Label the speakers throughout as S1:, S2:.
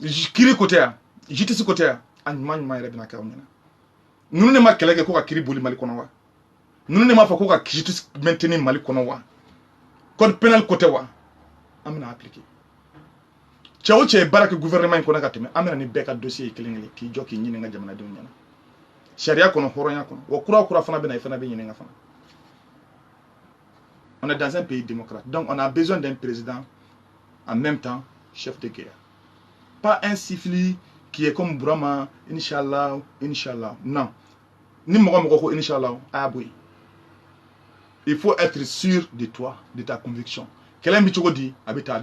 S1: kiri côté justice côté an ɲuman yɛrɛ bɛna kɛ aw ɲɛna ninnu de ma kɛlɛ kɛ ko ka kiri boli Mali kɔnɔ wa ninnu de ma fɔ ko ka justice maintenir Mali kɔnɔ wa code pénal côté wa an bɛna appliquer cɛ o cɛ ye baara kɛ gouvernement in kɔnɔ ka tɛmɛ an bɛna ni bɛɛ ka dossier ye kelen kelen k'i jɔ k'i ɲininka jamanadenw ɲɛna sariya kɔnɔ hɔrɔnya kɔnɔ wa kura fana bɛna i fana bɛ ɲininka fana. On est dans un pays démocrate. Donc on a besoin d'un président en même temps chef de guerre. Pas un siffli qui est comme Brahma, Inch'Allah, Inch'Allah. Non. Ni Moko, Inch'Allah, ah oui. Il faut être sûr de toi, de ta conviction. Quel est le dit habita.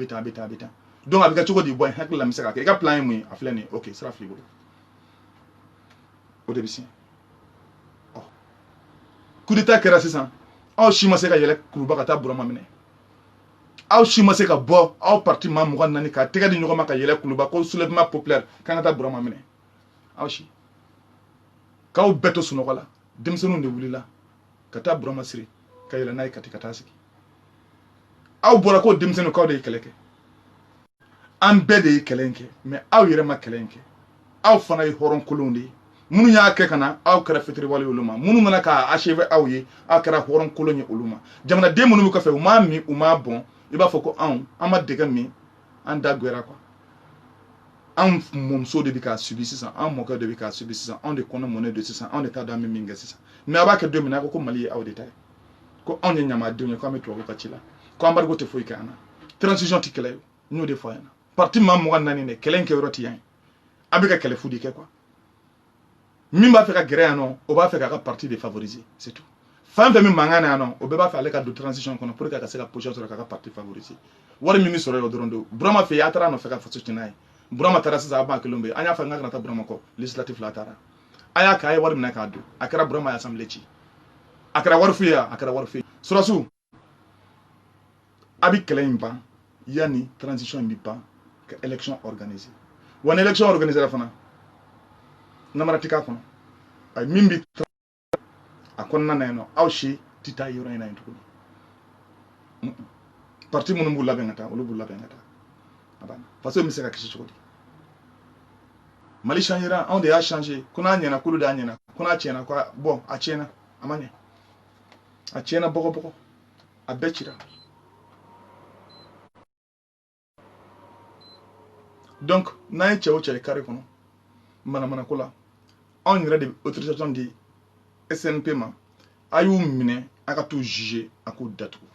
S1: Donc avec le dit bon, il y a plein de à flâner. Ok, ça va frigo. Au début, oh. Coup d'état qui est raciste. Aw si ma se ka yɛlɛ kuruba ka taa Burama minɛ aw si ma se ka bɔ aw parti maa 24 ka tɛgɛ di ɲɔgɔn ma ka yɛlɛ kuruba ko soulèvement populaire kan ka taa Burama minɛ aw si k'aw bɛɛ to sunɔgɔ la denmisɛnninw de wulila ka taa Burama siri ka yɛlɛ n'a ye Kati ka taa sigi aw bɔra ko denmisɛnninw k'aw de ye kɛlɛ kɛ an bɛɛ de ye kɛlɛ in kɛ mais aw yɛrɛ ma kɛlɛ in kɛ aw fana ye hɔrɔn kolonw de ye minnu y'a kɛ ka na aw kɛra fitiriwale olu ma minnu nana k'a achever aw ye aw kɛra hɔrɔn kolon ye olu ma jamanaden minnu bɛ kɔfɛ u m'a min u m'a bɔn i b'a fɔ ko an ma dɛgɛ min an da goyara quoi anw mɔmuso de bɛ k'a subi sisan an mɔkɛ de bɛ k'a subi sisan anw de kɔnɔ mɔnɛ don sisan anw de t'a dɔn an bɛ min kɛ sisan mais a b'a kɛ don min na ko Mali ye aw de ta ye ko anw ye ɲamadenw ye ko an bɛ tubabu ka ci la ko embargo tɛ foyi kɛ an na transition tɛ kɛlɛ ye n y'o de fɔ a ɲɛna parti maa 24 de kɛlɛ in kɛ yɔrɔ tɛ yan ye a bɛ ka kɛlɛ fu de kɛ quoi min b'a fɛ ka gɛrɛ yan nɔ o b'a fɛ k'a ka parti de favoriser c'est tout fɛn fɛn min mankan na yan nɔ o bɛɛ b'a fɛ ale ka don transition kɔnɔ pour que a ka se ka position sɔrɔ k'a ka parti favoriser wari min bɛ sɔrɔ yen o dɔrɔn don Burama fɛ yen a taara a nɔfɛ ka faso cɛn n'a ye Burama taara sisan a b'a kelen bɛ yen an y'a fɔ n ka kana taa Burama kɔ législatif la a taara a y'a kɛ a ye wari minɛ k'a don a kɛra Burama ye assemblée ci a kɛra wari fu ye a kɛra wari fu ye Sɔrɔsiw a bɛ kɛlɛ in ban yanni transition in bɛ ban ka élection organiser wa ni élection organiser fana namara ti k'a kɔnɔ ay min bi a kɔnɔna na yen nɔ aw si tɛ taa yɔrɔ in na yen tuguni parti minnu b'u labɛn ka taa olu b'u labɛn ka taa a banna faso in bɛ se ka kisi cogo di Mali changera anw de y'a changer ko n'a ɲɛna k'olu de y'a ɲɛna ko n'a tiɲɛna ko bon a tiɲɛna a ma ɲɛ a tiɲɛna bɔgɔ a bɛɛ cira donc n'a ye cɛ o cɛ ye carré kɔnɔ manamana ko la anw yɛrɛ de autorisation di SNP ma a y'u minɛ a ka t'u juger a k'u datugu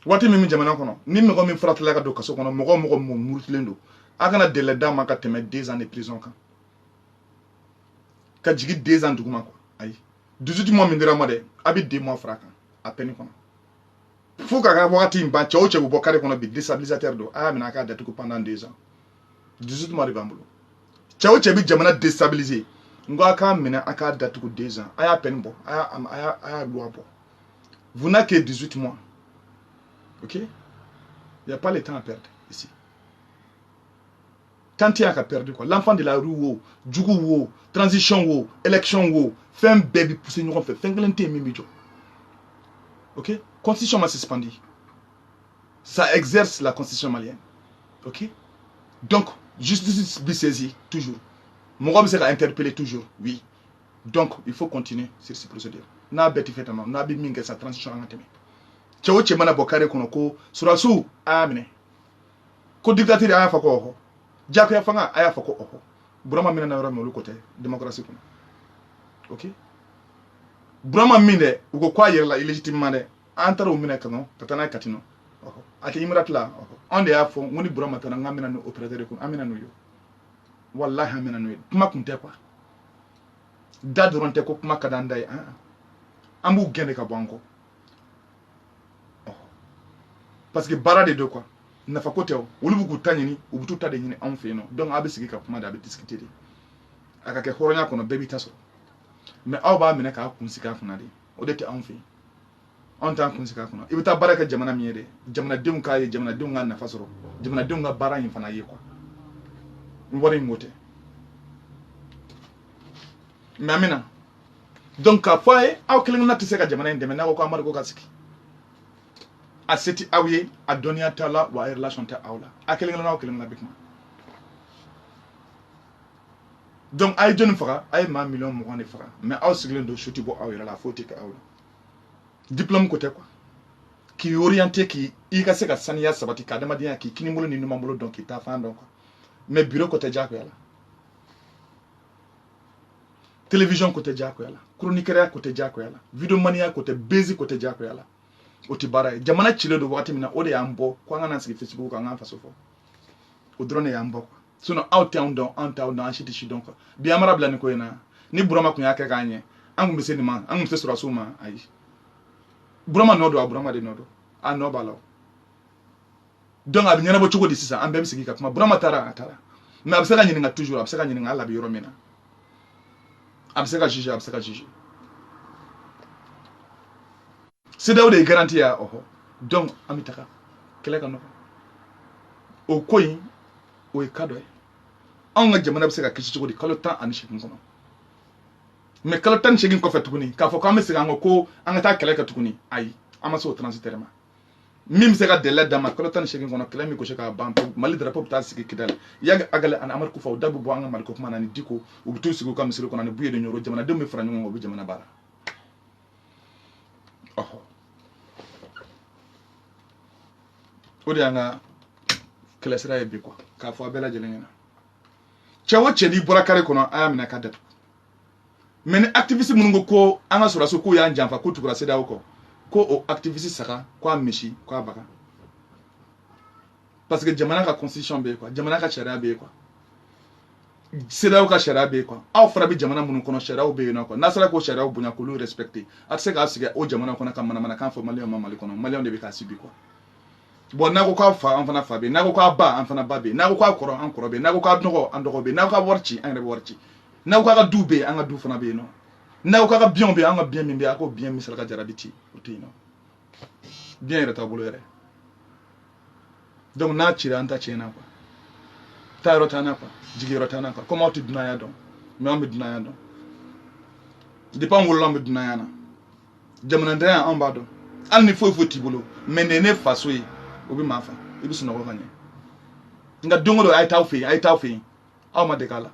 S1: waati min bɛ jamana kɔnɔ ni mɔgɔ min faratila ka don kaso kɔnɔ mɔgɔ o mɔgɔ murutilen don a kana délai d'a ma ka tɛmɛ 2 ans de prison kan ka jigin 2 ans duguma quoi ayi 18 mois min dira ma dɛ a bɛ 2 mois fara a kan a peine kɔnɔ fo k'a ka waati in ban cɛ o cɛ bɛ bɔ carré kɔnɔ bi déstabilisateur don a y'a minɛ a k'a datugu pendant 2 ans 18 mois de b'an bolo cɛ o cɛ bɛ jamana déstabiliser n ko a k'a minɛ a k'a datugu 2 ans a y'a peine bɔ a y'a loi bɔ vous n'avez que 18 mois ok il n'y a pas le temps à perdre ici tant qu'il y a qu'à perdre quoi l'enfant de la rue wo jugu wo transition wo élection wo fɛn bɛɛ bɛ pousser ɲɔgɔn fɛ fɛn kelen tɛ yen min bɛ jɔ ok constitution m'a suspendu ça exerce la constitution malienne ok donc justice bi saisie toujours mɔgɔ bɛ se ka interpeller toujours oui donc il faut continuer sur ces procédures n'a bɛɛ tɛ fɛ tan nɔ n'a bɛ min kɛ sa transition an ka tɛmɛ cɛ o cɛ mana bɔ carré kɔnɔ ko sɔrɔdasiw a y'a minɛ ko dictature a y'a fɔ ko ɔhɔ jagoya fanga a y'a fɔ ko ɔhɔ Burama minɛ na yɔrɔ min olu ko tɛ démocratie kɔnɔ ok Burama min dɛ u ko k'a yɛrɛ la illégitimement dɛ an taara o minɛ ka taa n'a ye Kati nɔ ɔhɔ a tɛ Imirat la ɔhɔ anw de y'a fɔ n ko ni Burama taara n k'an bɛna n'o opérateur ye an bɛna n'o ye walahi an bɛna n'o ye kuma kun tɛ quoi da dɔrɔn tɛ ko kuma ka d'an da ye an b'u gɛn de ka bɔ an kɔ parce que baara de don quoi nafa ko tɛ o olu b'u k'u ta ɲini u bɛ t'u ta de ɲini anw fɛ yen nɔ donc a bɛ sigi ka kuma de a bɛ discuter de a ka kɛ hɔrɔnya kɔnɔ bɛɛ b'i ta sɔrɔ mais aw b'a minɛ k'a kun sigi a kunna de o de tɛ anw fɛ yen anw t'an kun sigi a kunna i bɛ taa baara kɛ jamana min ye dɛ jamanadenw k'a ye jamanadenw ka nafa sɔrɔ jamanadenw ka baara in fana ye quoi n wari in ko tɛ mais an bɛ na donc k'a fɔ a ye aw kelen tɛ se ka jamana in dɛmɛ n'a ko ko Amadu ko ka sigi a se tɛ aw ye a dɔnniya t'a la wa a relation tɛ aw la a kelen-kelenna aw kelen-kelenna bɛ kuma donc a ye jɔnni faga a ye maa miliyɔn 20 de faga mais aw sigilen don su tɛ bɔ aw yɛrɛ la foyi tɛ kɛ aw la diplôme ko tɛ quoi k'i orienté k'i ka se ka saniya sabati ka adamadenya k'i kini bolo ni numan bolo dɔn k'i ta fan dɔn quoi mais bureau ko tɛ diyagoya la télévision ko tɛ diyagoya la chroniqueur ko tɛ diyagoya la vidéomania ko tɛ baiser ko tɛ diyagoya la o tɛ baara ye jamana cilen don wagati min na o de y'an bɔ ko an ka na sigi Facebook kan an ka faso fɔ o dɔrɔn de y'an bɔ quoi sinon aw tɛ anw dɔn an t'aw dɔn an si tɛ si dɔn quoi bi an mara bila nin ko in na ni Burama kun y'a kɛ k'a ɲɛ an kun bɛ se nin ma an kun bɛ se sɔrɔsiw ma ayi Burama nɔ don a Burama de nɔ don a nɔ b'a la donc a bɛ ɲɛnabɔ cogo di sisan an bɛɛ bɛ sigi ka kuma Burama taara a taara mais a bɛ se ka ɲininka toujours a bɛ se ka ɲininka hali a bɛ yɔrɔ min na a bɛ se ka juger a bɛ se ka juger CEDEAO de ye garantie ya ɔhɔ donc an bɛ taga kɛlɛ ka nɔgɔ o ko in o ye cas dɔ ye anw ka jamana bɛ se ka kisi cogo di kalo 18 kɔnɔ mais kalo 18 kɔfɛ tuguni k'a fɔ k'an bɛ segin an kɔ ko an ka taa kɛlɛ kɛ tuguni ayi an ma se o transitaire ma min bɛ se ka délai d'an ma kalo 18 kɔnɔ kɛlɛ min gosi k'a ban Mali drapeau bɛ taa sigi Kidali Yaga Agale ani Amadu Kufa o da bɛ bɔ an ka Maliko kuma na ni Diko u bɛ t'u sigi u ka misiri kɔnɔ ni Buye de Ɲoro jamanadenw bɛ fara ɲɔgɔn kan u bɛ jamana baara ɔhɔ o de y'an ka kɛlɛ sira ye bi quoi k'a fɔ a bɛɛ lajɛlen ɲɛna cɛ o cɛ n'i bɔra kare kɔnɔ a y'a minɛ k'a datugu mais ni activiste minnu ko an ka sɔrɔdasiw k'u y'an janfa k'u tugura CEDEAO kɔ ko o activiste saga k'a misi k'a baga parce que jamana ka constitution bɛ yen quoi jamana ka sariya bɛ yen quoi CEDEAO ka sariya bɛ yen quoi aw fana bɛ jamana minnu kɔnɔ sariyaw bɛ yen nɔ quoi n'a sera k'o sariyaw bonya k'olu respecter a tɛ se k'a sigi o jamana kɔnɔ ka manamanakan fɔ maliyɛnw ma Mali kɔnɔ maliyɛnw de bɛ k'a subi quoi bon n'a ko k'a fa an fana fa bɛ yen n'a ko k'a ba an fana ba bɛ yen n'a ko k'a kɔrɔ an kɔrɔ bɛ yen n'a ko k'a dɔgɔ an dɔgɔ bɛ yen n'a ko k'a wari ci an yɛrɛ bɛ wari ci n'a ko k'a ka du bɛ yen an ka du fana bɛ yen nɔ n'a ko k'a ka biɲɛw bɛ yen an ka biɲɛ min bɛ yen a ko biɲɛ min sera ka jarabi ci o tɛ yen nɔ biɲɛ yɛrɛ t'a bolo yɛrɛ donc n'a cira an ta tiɲɛna quoi taa yɔrɔ t'an na quoi jigi yɔrɔ t'an na quoi comme aw tɛ dunanya dɔn mais an bɛ dunanya dɔn depuis an wolola an bɛ dunanya na jamanadenya an b'a dɔn hali ni foyi foyi t'i bolo mais nin ye ne faso ye o bɛ maa fa i bɛ sunɔgɔ ka ɲɛ nka don o don a ye taa aw fɛ yen a ye taa aw fɛ yen aw ma dege a la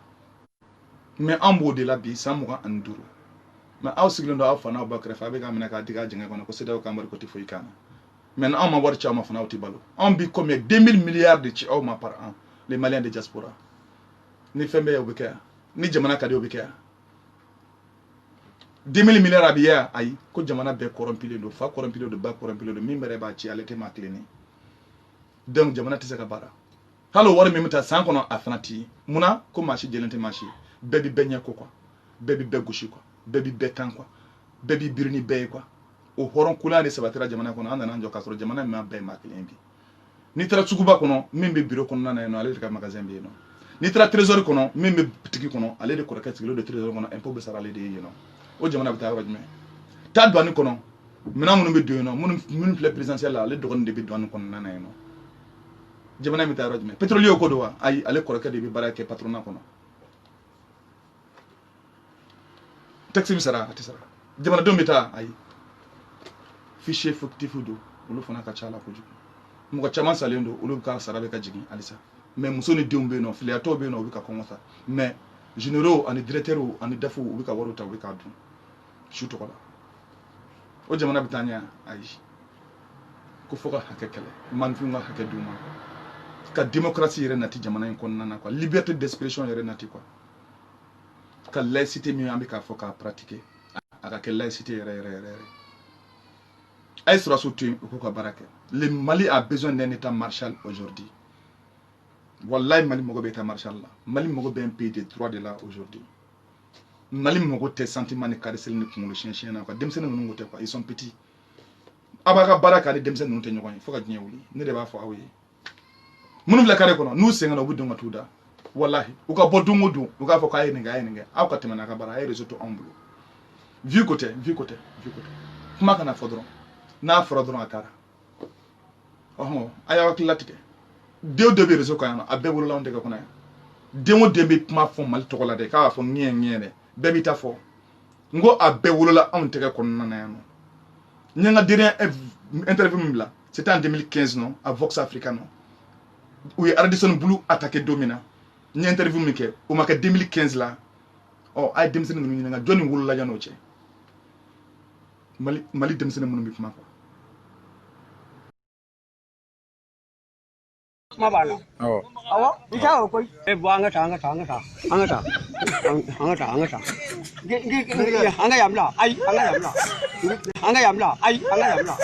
S1: mais an b'o de la bi san 25 mais aw sigilen don aw fa n'aw ba kɛrɛfɛ a bɛ k'a minɛ k'a digi a jɛngɛ kɔnɔ ko CEDEAO k'an bari ko tɛ foyi k'an na mais anw ma wari ci aw ma fana aw tɛ balo anw bi combien 2000 milliards de ci aw ma par an les Maliens de diaspora ni fɛn bɛ ye o bɛ kɛ yan ni jamana ka di o bɛ kɛ yan 2000 milliards a bɛ ye yan ayi ko jamana bɛɛ corrompilen don fa corrompilen don ba corrompilen don min bɛrɛ b'a ci ale tɛ maa tilennen donc jamana tɛ se ka baara hali o wari min bɛ taa san kɔnɔ a fana t'i ye munna ko maa si jɛlen tɛ maa si ye bɛɛ bɛ bɛɛ ɲɛ ko quoi bɛɛ bɛ bɛɛ gosi quoi bɛɛ bɛ bɛɛ tan quoi bɛɛ bɛ biri ni bɛɛ ye quoi o hɔrɔn kulonya de sabatira jamana kɔnɔ an nana jɔ k'a sɔrɔ jamana min bɛɛ ye maa kelen bi n'i taara suguba kɔnɔ min bɛ bureau kɔnɔna na yen nɔ ale de ka magasin bɛ yen nɔ n'i taara trésor kɔnɔ min bɛ bitigi kɔnɔ ale de kɔrɔkɛ sigilen don trésor kɔnɔ impôt bɛ sara ale de ye yen nɔ o jamana bɛ taa yɔrɔ jumɛn taa douane kɔnɔ minɛn minnu bɛ don yen nɔ minnu filɛ présidentielle la ale dɔgɔnin de bɛ douane kɔnɔna na yen nɔ jamana bɛ taa yɔrɔ jumɛn pétrolier ko don wa ayi ale kɔrɔkɛ de bɛ baara kɛ patronat kɔnɔ taxe bɛ sara a tɛ sara jamanadenw bɛ taa ayi fichier fictif don olu fana ka ca la kojugu mɔgɔ caman salen don olu ka sara bɛ ka jigin halisa mais muso ni denw bɛ yen nɔ filiyatɔw bɛ yen nɔ u bɛ ka kɔngɔ sa mais généraux ani directeurs ani dafu u bɛ ka wariw ta u bɛ k'a dun su tɔgɔ la o jamana bɛ taa ɲɛ ayi ko fo ka hakɛ kɛlɛ maninfinw ka hakɛ d'u ma ka démocratie yɛrɛ nati jamana in kɔnɔna na quoi liberté d'expression yɛrɛ nati quoi ka laïcité min an bɛ k'a fɔ k'a pratiquer a ka kɛ laïcité yɛrɛ yɛrɛ yɛrɛ yɛrɛ a ye sɔrɔdasiw to yen u k'u ka baara kɛ le Mali a besoin d'un état martial aujourd'hui wallahi Mali mago bɛ état martial la Mali mago bɛ un pays de droit de là aujourd'hui Mali mago tɛ sentiment ni caressel ni kunkolo siɲɛ na quoi denmisɛnnin ninnu ko tɛ quoi ils sont petits a b'a ka baara kɛ a ni denmisɛnnin ninnu tɛ ɲɔgɔn ye fo ka diɲɛ wuli ne de b'a fɔ aw ye minnu filɛ carré kɔnɔ n'u sɛgɛnna u bɛ don ka t'u da wallahi u ka bɔ don o don u k'a fɔ k'a ye nin kɛ a ye nin kɛ aw ka tɛmɛ n'a ka baara a ye réseau to anw bolo vie ko tɛ vie ko tɛ vie ko tɛ kuma kana fɔ dɔrɔn n'a fɔra dɔrɔn a taara ɔhɔn a y'aw hakili latigɛ den o den bɛ réseau kan yan nɔ a bɛɛ wolola anw tɛgɛ kɔnɔ yan den o den bɛ kuma fɔ Mali tɔgɔ la dɛ k'a b'a fɔ ŋɛɲɛ ŋɛɲɛ dɛ bɛɛ b'i ta fɔ n ko a bɛɛ wolola anw tɛgɛ kɔnɔna na yan nɔ n ye n ka dernier interview min bila c'était en 2015 non à Vox Africa non u ye Radisson Blu attaqué don min na n ye interview min kɛ o ma kɛ 2015 la ɔ a ye denmisɛnnin ninnu ɲininka jɔnni wolola yan'o cɛ mali denmisɛnnin minnu bɛ kuma kuwa.
S2: Kuma b'a la. Awɔ n t'a o koyi. Bɔ an ka taa an ka taa. An ka yan bila ayi an ka yan bila.